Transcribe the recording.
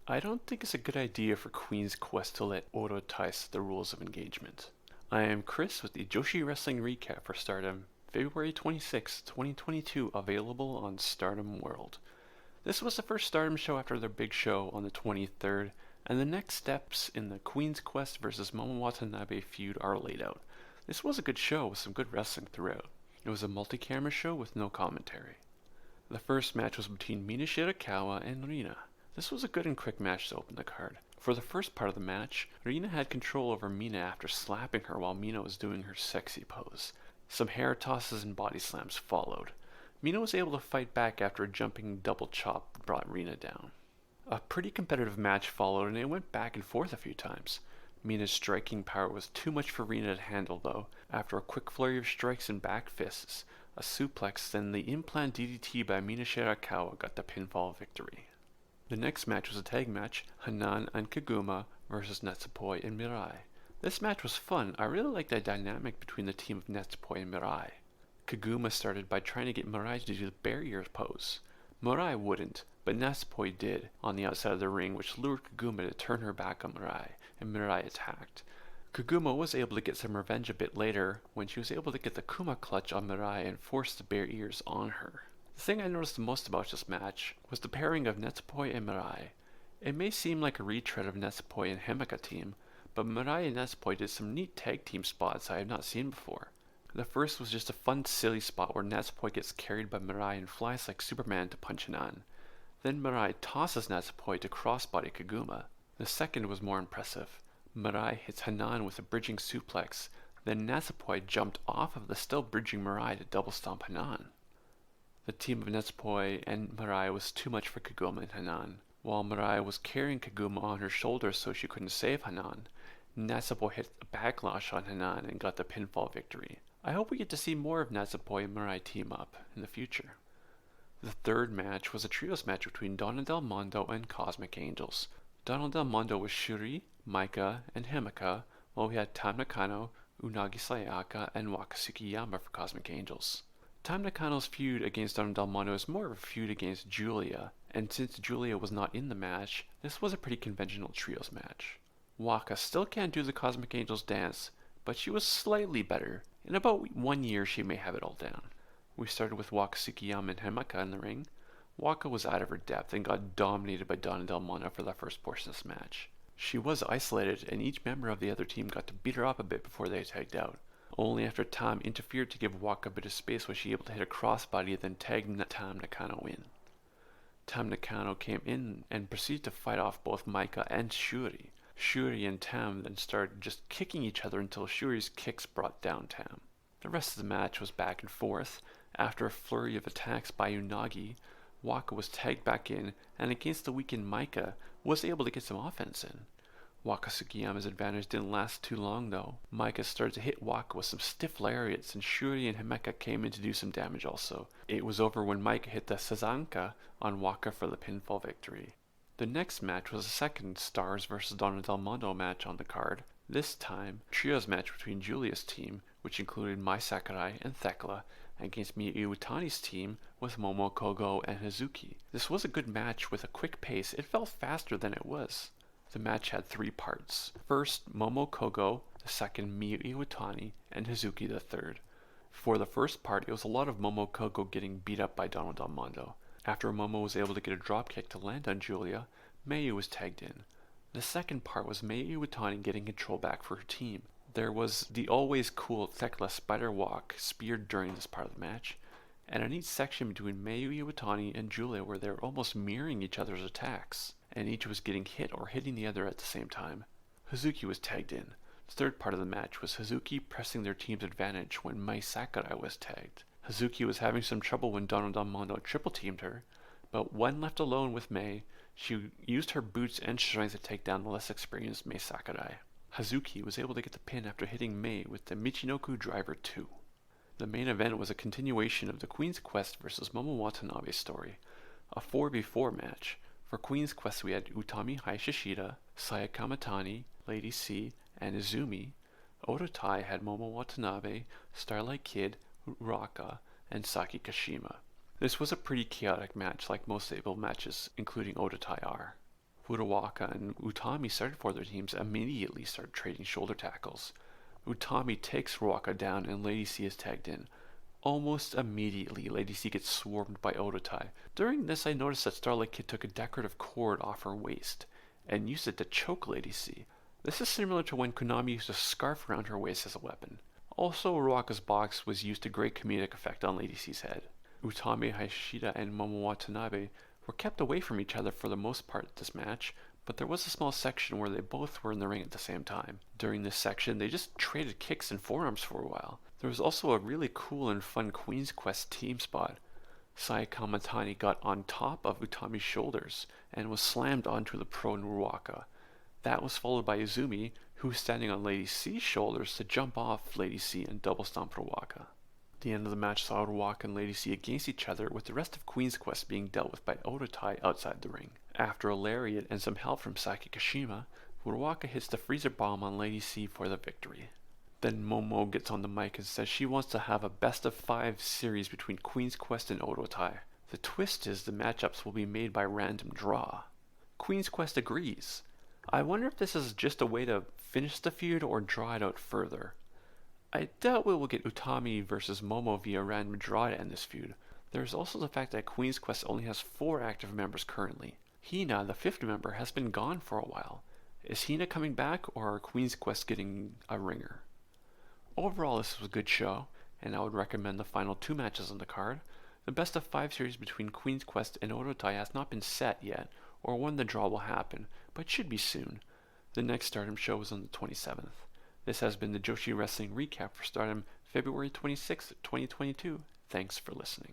I don't think it's a good idea for Queen's Quest to let Orotai set the rules of engagement. I am Chris with the Joshi Wrestling Recap for Stardom, February 26, 2022, available on Stardom World. This was the first Stardom show after their big show on the 23rd, and the next steps in the Queen's Quest vs. Momo Watanabe feud are laid out. This was a good show with some good wrestling throughout. It was a multi-camera show with no commentary. The first match was between Mina Shirakawa and Rina. This was a good and quick match to open the card. For the first part of the match, Rina had control over Mina after slapping her while Mina was doing her sexy pose. Some hair tosses and body slams followed. Mina was able to fight back after a jumping double chop brought Rina down. A pretty competitive match followed and it went back and forth a few times. Mina's striking power was too much for Rina to handle though. After a quick flurry of strikes and back fists, a suplex, then the implant DDT by Mina Shirakawa got the pinfall victory. The next match was a tag match, Hanan and Kaguma versus Natsupoi and Mirai. This match was fun. I really liked the dynamic between the team of Natsupoi and Mirai. Kaguma started by trying to get Mirai to do the barrier pose. Mirai wouldn't, but Natsupoi did on the outside of the ring, which lured Kaguma to turn her back on Mirai, and Mirai attacked. Kaguma was able to get some revenge a bit later when she was able to get the Kuma clutch on Mirai and force the bare ears on her. The thing I noticed the most about this match was the pairing of Natsupoi and Mirai. It may seem like a retread of Natsupoi and Himeka team, but Mirai and Natsupoi did some neat tag team spots I have not seen before. The first was just a fun silly spot where Natsupoi gets carried by Mirai and flies like Superman to punch Hanan. Then Mirai tosses Natsupoi to crossbody Kaguma. The second was more impressive. Mirai hits Hanan with a bridging suplex, then Natsupoi jumped off of the still bridging Mirai to double stomp Hanan. The team of Natsupoi and Mirai was too much for Kaguma and Hanan. While Mirai was carrying Kaguma on her shoulders so she couldn't save Hanan, Natsupoi hit a backlash on Hanan and got the pinfall victory. I hope we get to see more of Natsupoi and Mirai team up in the future. The third match was a trios match between Donna Del Mondo and Cosmic Angels. Donna Del Mondo was Shuri, Maika, and Himeka, while we had Tam Nakano, Unagi Sayaka, and Wakasuki Yama for Cosmic Angels. Tam Nakano's feud against Donna Del Mondo is more of a feud against Julia, and since Julia was not in the match, this was a pretty conventional trios match. Waka still can't do the Cosmic Angels dance, but she was slightly better. In about 1 year she may have it all down. We started with Wakasuki Yama and Himeka in the ring. Waka was out of her depth and got dominated by Donna Del Mondo for the first portion of this match. She was isolated and each member of the other team got to beat her up a bit before they tagged out. Only after Tam interfered to give Waka a bit of space was she able to hit a crossbody and then tag Tam Nakano in. Tam Nakano came in and proceeded to fight off both Maika and Shuri. Shuri and Tam then started just kicking each other until Shuri's kicks brought down Tam. The rest of the match was back and forth. After a flurry of attacks by Unagi, Waka was tagged back in and against the weakened Maika was able to get some offense in. Wakasuki Yama's advantage didn't last too long though. Maika started to hit Waka with some stiff lariats and Shuri and Himeka came in to do some damage also. It was over when Maika hit the Sazanka on Waka for the pinfall victory. The next match was a second Stars vs Donna Del Mondo match on the card. This time, a trios match between Julia's team, which included Mai Sakurai and Thekla, against Miyu Iwatani's team with Momo Kogo and Hazuki. This was a good match with a quick pace. It felt faster than it was. The match had 3 parts. First, Momo Kogo, the second, Miyu Iwatani, and Hazuki the third. For the first part, it was a lot of Momo Kogo getting beat up by Donna Del Mondo. After Momo was able to get a dropkick to land on Julia, Mayu was tagged in. The second part was Miyu Iwatani getting control back for her team. There was the always cool Thekla spider walk speared during this part of the match, and a neat section between Miyu Iwatani and Julia where they were almost mirroring each other's attacks, and each was getting hit or hitting the other at the same time. Hazuki was tagged in. The third part of the match was Hazuki pressing their team's advantage when Mai Sakurai was tagged. Hazuki was having some trouble when Donna Del Mondo triple teamed her, but when left alone with Mai, she used her boots and strength to take down the less experienced Mai Sakurai. Hazuki was able to get the pin after hitting Mai with the Michinoku Driver 2. The main event was a continuation of the Queen's Quest vs Momo Watanabe story, a 4v4 match. For Queen's Quest we had Utami Hayashishida, Saya Kamatani, Lady C, and Izumi. Orotai had Momo Watanabe, Starlight Kid, Uraka, and Saki Kashima. This was a pretty chaotic match like most stable matches, including Orotai are. Furuwaka and Utami started for their teams immediately started trading shoulder tackles. Utami takes Furuwaka down and Lady C is tagged in. Almost immediately, Lady C gets swarmed by Odotai. During this, I noticed that Starlight Kid took a decorative cord off her waist and used it to choke Lady C. This is similar to when Konami used a scarf around her waist as a weapon. Also, Uruaka's box was used to great comedic effect on Lady C's head. Utami Hayashida and Momo Watanabe were kept away from each other for the most part of this match, but there was a small section where they both were in the ring at the same time. During this section, they just traded kicks and forearms for a while. There was also a really cool and fun Queen's Quest team spot. Sai Kamatani got on top of Utami's shoulders and was slammed onto the prone Uruaka. That was followed by Izumi, who was standing on Lady C's shoulders to jump off Lady C and double stomp Uruaka. The end of the match saw Uruaka and Lady C against each other, with the rest of Queen's Quest being dealt with by Odotai outside the ring. After a lariat and some help from Saki Kashima, Uruaka hits the freezer bomb on Lady C for the victory. Then Momo gets on the mic and says she wants to have a best-of-5 series between Queen's Quest and Odotai. The twist is the matchups will be made by random draw. Queen's Quest agrees. I wonder if this is just a way to finish the feud or draw it out further. I doubt we will get Utami versus Momo via random draw to end this feud. There is also the fact that Queen's Quest only has 4 active members currently. Hina, the 5th member, has been gone for a while. Is Hina coming back, or are Queen's Quest getting a ringer? Overall, this was a good show, and I would recommend the final 2 matches on the card. The best-of-5 series between Queen's Quest and Odotai has not been set yet, or when the draw will happen, but should be soon. The next Stardom show is on the 27th. This has been the Joshi Wrestling Recap for Stardom, February 26, 2022. Thanks for listening.